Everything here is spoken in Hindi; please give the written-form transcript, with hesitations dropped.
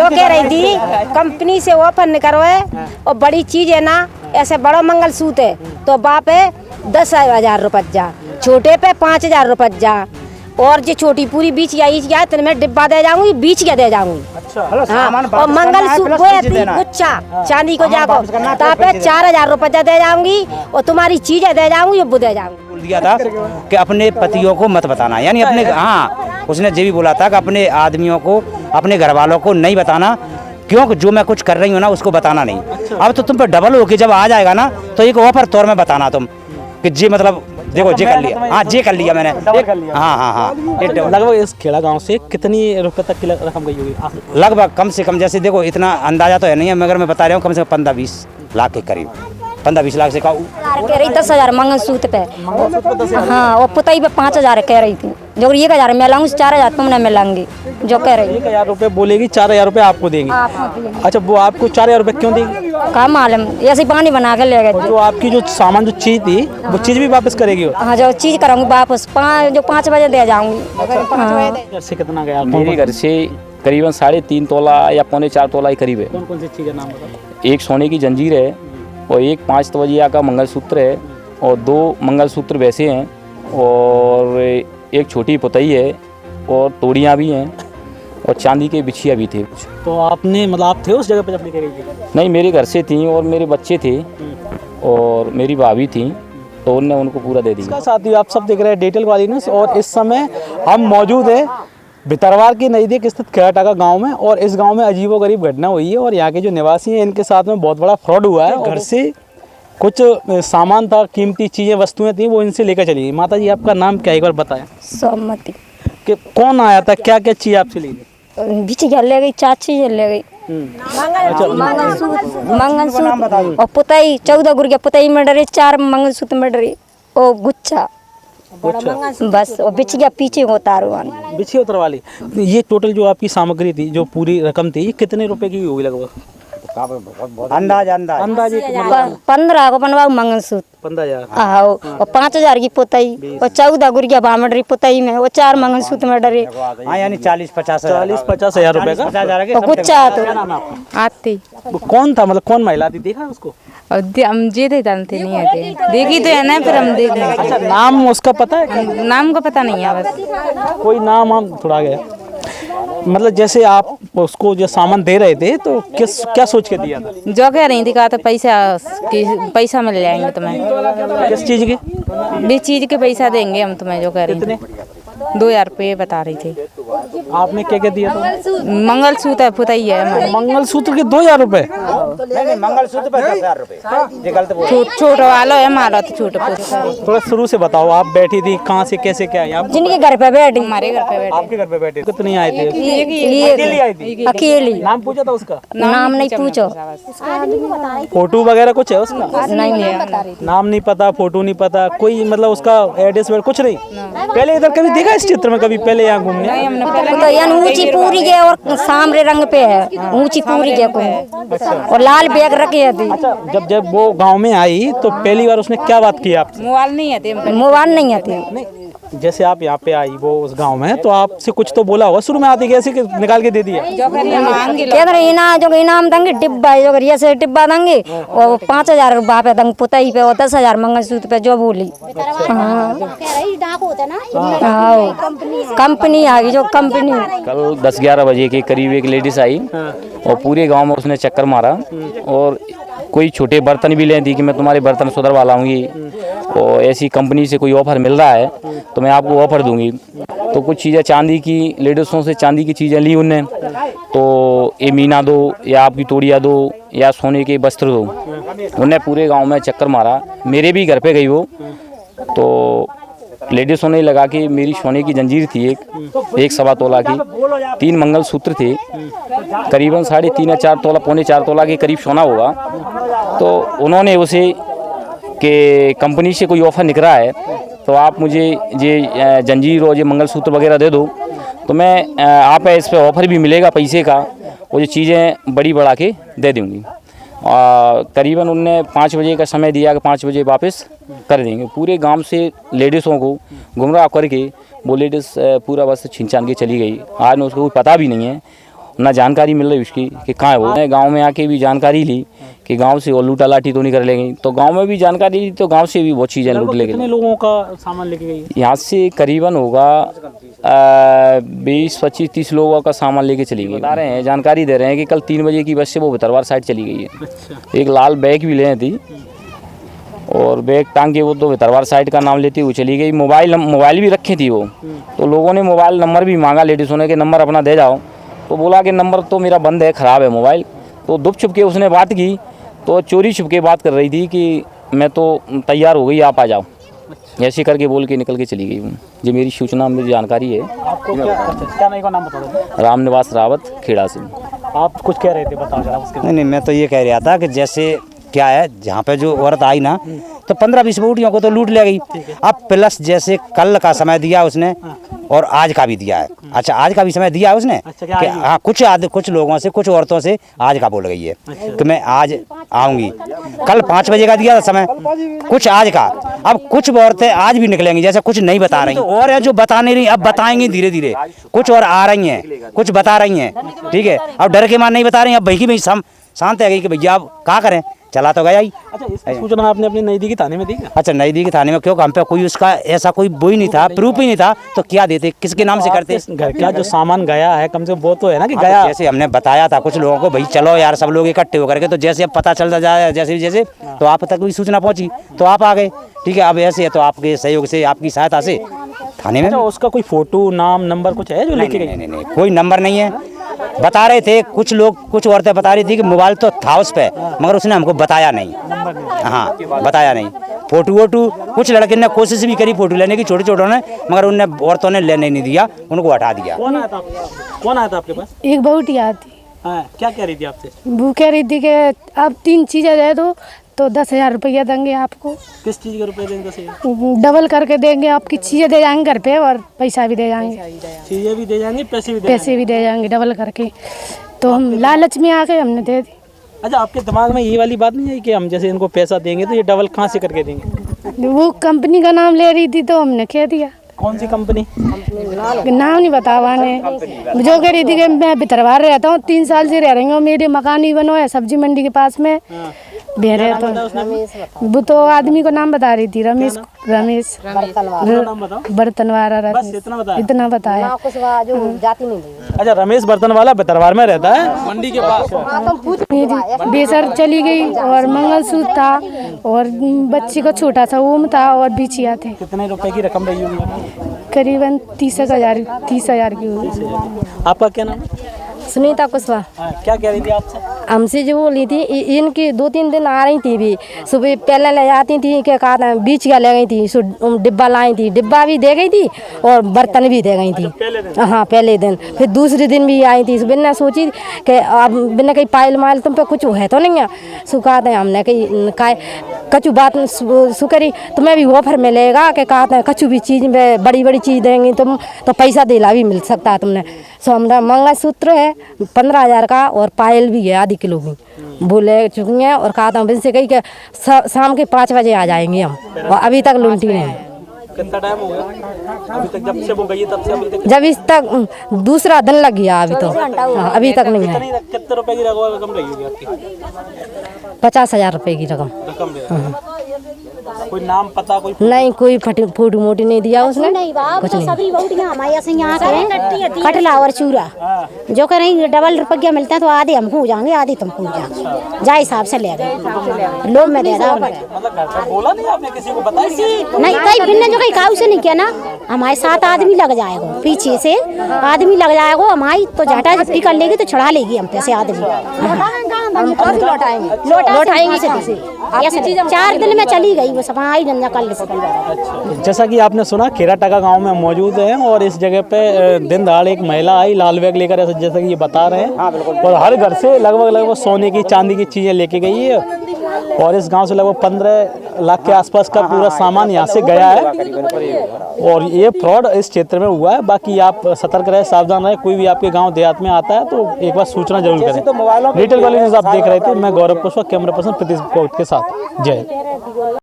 वो कह रही थी कंपनी से ऑफर निकलो है और बड़ी चीज है ना, ऐसे बड़ो मंगलसूत्र है तो बाप है 10,000 रुपये जा, छोटे पे 5,000 रुपये जा, और जो छोटी पूरी बीच या तो मैं डिब्बा दे जाऊंगी, बीच के दे जाऊंगी। हाँ, और मंगलसूत्र गुच्छा चांदी को जाको तापे 4,000 रुपये दे जाऊंगी और तुम्हारी चीजें दे जाऊंगी, वो दे जाऊंगी। बोल दिया था कि अपने पतियों को मत बताना, यानी अपने हाँ उसने ये भी बोला था कि अपने आदमियों को, अपने घर वालों को नहीं बताना, क्योंकि जो मैं कुछ कर रही हूँ ना उसको बताना नहीं। अब तो तुम पे डबल हो के जब आ जाएगा ना तो एक ऑफर तौर में बताना तुम कि जी मतलब देखो जे कर लिया, हाँ जे कर लिया मैंने, हाँ लगभग इस खेड़ा गांव से कितनी रुपए तक की रकम गई होगी? लगभग कम से कम, जैसे देखो इतना अंदाजा तो है नहीं है, मगर मैं बता रहा हूँ कम से कम 15-20 लाख के करीब, 15-20 लाख से कह रही 10,000 मंगलसूत्र पे, हाँ और पुताई पे 5,000 कह रही थी, जो 1,000 मैं लाऊंगी 4,000 तुमने मिलाऊंगी, जो कह रही 1,000 रुपये बोलेगी, 4,000 रुपये आपको देंगी। अच्छा, वो आपको 4,000 रुपये क्यों देंगी? का मालूम, ऐसे पानी बना के ले गए। जो आपकी जो सामान जो चीज थी वो चीज भी वापस करेगी? हाँ, जो चीज करूँगी वापस 5 बजे दे जाऊंगी। घर से कितना गया? मेरे घर से करीबन 3.5 तोला या 4.25 तोला के करीब है। कौन कौन सी चीज़ है, नाम बताओ? एक सोने की जंजीर है और एक 5 तवैया का मंगलसूत्र है और 2 मंगलसूत्र वैसे हैं और एक छोटी पुतई है और तोड़ियाँ भी हैं और चांदी के बिछिया भी थे कुछ। तो आपने मतलब आप थे उस जगह पे जब लेके गई थी? नहीं, मेरे घर से थी और मेरे बच्चे थे और मेरी भाभी थी, तो उनने उनको पूरा दे दिया। साथियों, आप सब देख रहे हैं डिजिटल वाली न्यूज़ और इस समय हम मौजूद है भितरवार के नज़दीक स्थित खेड़ाटाका गांव में, और इस गांव में अजीबोगरीब घटना हुई है और यहाँ के जो निवासी हैं इनके साथ में बहुत बड़ा फ्रॉड हुआ है। घर से कुछ सामान था, कीमती चीज़ें वस्तुएं थी, वो इनसे लेकर चली गई। माता जी, आपका नाम क्या, एक बार बताएं। सोमती। कि कौन आया था, क्या क्या चीज़ आपसे ली गई? बिछिया ले गई, चाची ले गई, मंगलसूत्र और पुताई 14 गुड़िया पुताई में डरी, 4 मंगलसूत्र में डरी और गुच्छा बस, और बिछिया पीछे उतारवानी, बिछिया उतरवा ली। ये टोटल जो आपकी सामग्री थी, जो पूरी रकम थी, ये कितने रुपए की होगी लगभग? अंदाज 15 को बनवाओ मंगलसूत्र 15,000 और 5,000 की पुताई और 14 गुड़िया बामड़ रही पुताई में, वो 4 मंगलसूत्र में डरे, हाँ यानी 40-50 हज़ार रुपए का गुच्छा। तो आती वो कौन था, मतलब कौन महिला थी, देखा उसको? हम जे थे जानते नहीं आते, देखी तो है ना, फिर हम देख लें। अच्छा, नाम उसका पता है? नाम का पता नहीं है, बस कोई नाम हम थोड़ा गया। मतलब जैसे आप उसको जो सामान दे रहे थे तो क्या सोच के दिया था? जो कह रही थी, कहा था पैसा मिल जाएंगे तुम्हें। किस चीज़ के? भी चीज के पैसा देंगे हम तुम्हें, जो कह रही थी। 2,000 रुपये बता रही थी। आपने क्या क्या दिया था? मंगलसूत्र पुताई है, मंगलसूत्र के 2,000 रुपए? मंगलसूत्र पे 10,000 रुपए। छोटा वाला है हमारा, तो छोटा। थोड़ा शुरू से बताओ, आप बैठी थी कहाँ से, कैसे क्या आई आप? जिनके घर पे बैठी, हमारे घर पे बैठे। आपके घर पे बैठे कितनी आए थे? अकेली आई थी? अकेली। नाम पूछा था उसका? नाम नहीं पूछो, फोटो वगैरह कुछ है उसका? नहीं, नाम नहीं पता, फोटो नहीं पता, कोई मतलब उसका एड्रेस कुछ नहीं? पहले इधर कभी देखा इस चित्र में, कभी पहले यहाँ घूमने? तो यानी ऊंची पूरी के और सामने रंग पे है, ऊंची पूरी के को और लाल बैग रखे थी। अच्छा, जब वो गांव में आई तो पहली बार उसने क्या बात की आपसे? मोबाइल नहीं आते, मोबाइल नहीं आते। जैसे आप यहाँ पे आई वो उस गांव में, तो आपसे कुछ तो बोला होगा शुरू में आते, कैसे निकाल के दे दिया? जो इनाम देंगे डिब्बा, जो ऐसे डिब्बा देंगे और 5,000 रुपये पे देंगे पुताई पे और 10,000 मंगलसूत्र पे, जो बोली। कंपनी आ गई, जो कंपनी। कल 10-11 बजे के करीब एक लेडीज आई और पूरे गांव में उसने चक्कर मारा और कोई छोटे बर्तन भी लें दी कि मैं तुम्हारे बर्तन सुधरवा लाऊंगी और ऐसी कंपनी से कोई ऑफर मिल रहा है तो मैं आपको ऑफर दूंगी। तो कुछ चीज़ें चांदी की, लेडीज़ों से चांदी की चीज़ें ली उनने, तो ये मीना दो या आपकी तोड़िया दो या सोने के वस्त्र दो। उन्हें पूरे गांव में चक्कर मारा, मेरे भी घर पे गई वो, तो लेडीज़ों ने लगा कि मेरी सोने की जंजीर थी एक 1.25 तोला की, 3 मंगलसूत्र थे, करीबन 3.5 या 4 तोला, 4.25 तोला के करीब सोना होगा। तो उन्होंने उसे कि कंपनी से कोई ऑफ़र निकला है तो आप मुझे ये जंजीर और ये मंगलसूत्र वगैरह दे दो, तो मैं आप इस पर ऑफ़र भी मिलेगा पैसे का, वो ये चीज़ें बड़ी बढ़ा के दे दूँगी। करीबन उनने 5 बजे का समय दिया कि 5 बजे वापस कर देंगे। पूरे गांव से लेडीज़ों को गुमराह करके वो लेडीज़ पूरा बस छीन छान के चली गई। आज उसको कोई पता भी नहीं है ना जानकारी मिल रही उसकी कि कहाँ है वो। मैं गांव में आके भी जानकारी ली कि गांव से वो लूटा लाठी तो नहीं कर लेंगे, तो गांव में भी जानकारी ली तो गांव से भी बहुत चीज़ें लूट ले गई। कितने लोगों का सामान लेके गई? यहाँ से करीबन होगा 20, 25, 30 लोगों का सामान लेके चली गई। बता रहे हैं, जानकारी दे रहे हैं कि कल 3 बजे की बस से वो भितरवार साइड चली गई है। एक लाल बैग भी ले थी और बैग टांग के वो तो भितरवार साइड का नाम लेती हुई चली गई। मोबाइल भी रखी थी वो, तो लोगों ने मोबाइल नंबर भी मांगा लेडीज़ों ने कि नंबर अपना दे जाओ, तो बोला कि नंबर तो मेरा बंद है, ख़राब है मोबाइल। तो दुप छुप के उसने बात की, तो चोरी छुप के बात कर रही थी कि मैं तो तैयार हो गई, आप आ जाओ, ऐसे करके बोल के निकल के चली गई। जो मेरी सूचना, मेरी जानकारी है। आपको क्या नहीं का नाम बता दो? रामनिवास रावत, खेड़ा से। आप कुछ कह रहे थे, बताओ जरा उसके। नहीं, मैं तो ये कह रहा था कि जैसे क्या है, जहाँ पे जो औरत आई ना, तो 15-20 बूटियों को तो लूट ले गई। अब प्लस जैसे कल का समय दिया उसने और आज का भी दिया है। अच्छा, आज का भी समय दिया है उसने। अच्छा, क्या कि हाँ, कुछ लोगों से, कुछ औरतों से आज का बोल गई है कि मैं आज आऊँगी। कल 5 बजे का दिया था समय, कुछ आज का। अब कुछ औरतें आज भी निकलेंगी, जैसे कुछ नहीं बता रही, तो और है जो बता नहीं रही, अब बताएंगी धीरे धीरे। कुछ और आ रही हैं, कुछ बता रही हैं, ठीक है। अब डर के मार नहीं बता रही, अब भई की शांत है गई कि भैया अब क्या करें, चला तो गया ही। अच्छा, इसकी सूचना आपने अपने नज़दीकी थाने में दी क्या? अच्छा, नज़दीकी थाने में, क्योंकि हम पे कोई उसका ऐसा कोई वो ही नहीं था, प्रूफ ही नहीं था, तो क्या देते, किसके नाम से करते? घर का जो सामान गया है, कम से कम वो तो है ना कि गया। जैसे हमने बताया था कुछ लोगों को, भाई चलो यार सब लोग इकट्ठे होकर के, तो जैसे अब पता चलता जाए, जैसे तो आप तक भी सूचना पहुंची, तो आप आ गए, ठीक है। अब ऐसे है तो आपके सहयोग से, आपकी सहायता से थाने में। अच्छा, उसका कोई फोटो, नाम, नंबर कुछ है जो लेके गई? नहीं, कोई नंबर नहीं है। बता रहे थे कुछ लोग, कुछ औरतें बता रही थी कि मोबाइल तो था उस पे, मगर उसने हमको बताया नहीं। हाँ, बताया नहीं। फोटो वोटू कुछ लड़के ने कोशिश भी करी फोटो लेने की, छोटे छोटों ने, मगर उनने औरतों ने लेने नहीं दिया, उनको हटा दिया। कौन आया था आपके पास? एक बहुटी आती। हाँ, क्या कह रही थी आपसे? वो कह रही थी कि आप 3 चीज़ें दे दो तो 10,000 रुपया देंगे आपको। किस चीज़ के रुपए देंगे? 10,000 डबल करके देंगे, आपकी चीज़ें दे जाएंगे घर पे और पैसा भी दे जाएंगे। चीज़ें भी दे जाएंगे, पैसे भी दे जाएंगे डबल करके। तो हम लालच में आके हमने दे दी। अच्छा, आपके दिमाग में ये वाली बात नहीं है कि हम जैसे इनको पैसा देंगे तो ये डबल कहाँ से करके देंगे? वो कंपनी का नाम ले रही थी तो हमने कह दिया। कौन सी कंपनी? नाम नहीं बतावा ने। जो कह रही थी कि मैं भितरवार रहता हूँ, 3 साल से रह रही हूँ, मेरे मकान ही बनो है सब्जी मंडी के पास में। बेरे तो वो तो आदमी को नाम बता रही थी, रमेश बर्तन वाला। इतना बताया। अच्छा, रमेश बर्तन वाला भितरवार में रहता है, मंडी के पास। बेसर चली गई और मंगलसूत्र था और बच्ची को छोटा सा ओम था और बिछिया थे। कितने रुपए की रकम रही होगी? करीबन 30,000 की होगी। आपका क्या नाम? सुनीता कुशवाहा। हाँ, क्या कह रही थी आपसे? हमसे जो बोली थी, इनकी 2-3 दिन आ रही थी भी, सुबह पहले ले जाती थी, क्या कहा था, बीच का ले गई थी, डिब्बा लाई थी, डिब्बा भी दे गई थी और बर्तन भी दे गई थी। हाँ, पहले दिन। फिर दूसरे दिन भी आई थी। बिना सोची कि अब बिना कहीं पायल मायल तुम पे कुछ है तो नहीं है, सुखा थे हमने कहीं कचू बात सुकरी, तुम्हें भी ऑफर मिलेगा कि कहा था कचू भी चीज़ में बड़ी बड़ी चीज़ देंगी तुम तो पैसा दिला भी मिल सकता है तुमने। सो हमारा मंगलसूत्र है 15,000 का और पायल भी है आधी किलो की, बोले चुकी हैं। और कहा था उनसे कही कि शाम के 5 बजे आ जाएंगे हम, और अभी तक लूटी नहीं है। कितना टाइम हो गया अभी तक जब से वो गई तब से अभी तक? जब इस तक दूसरा दिन लग गया अभी तो। हाँ, अभी तक नहीं है। कितने रुपए की रकम रही होगी आपकी? 50,000 रुपए की रकम। कोई नाम पता कोई? नहीं, कोई फोटो मोटी नहीं दिया उसने, कुछ नहीं। सभी बहुटियां हमारे यहाँ के कटला और चूरा जो कह रही डबल रुपया मिलता है, तो आधे हमको हो जाएंगे, आधे तुमको हो जाएंगे, जा हिसाब से ले गए लोग में दे रहा। मतलब घर पे बोला नहीं आपने, किसी को बताया नहीं? कई बिन्ने जो कहीं काऊ से नहीं किया ना, हमारे 7 आदमी लग जाएगा, पीछे से आदमी लग जाएगा हमारी, तो झाटा झपटी कर लेगी तो छुड़ा लेगी हम पैसे आदमी, लौटाएंगे से 4 दिन में चली गई वो सब आई गंजा कल से। जैसा कि आपने सुना, खेराटाका गांव में मौजूद है और इस जगह पे दिन दहाड़े एक महिला आई लाल बैग लेकर, ऐसा जैसा कि ये बता रहे हैं, और हर घर से लगभग सोने की चांदी की चीज़ें लेके गई है। और इस गांव से लगभग 15 लाख के आसपास का पूरा सामान यहाँ से गया है और ये फ्रॉड इस क्षेत्र में हुआ है। बाकी आप सतर्क रहे, सावधान रहे, कोई भी आपके गांव देहात में आता है तो एक बार सूचना जरूर करें। डिजिटल वाले न्यूज़ आप देख रहे थे, मैं गौरव कुशवाहा, कैमरा पर्सन प्रतीश के साथ। जय।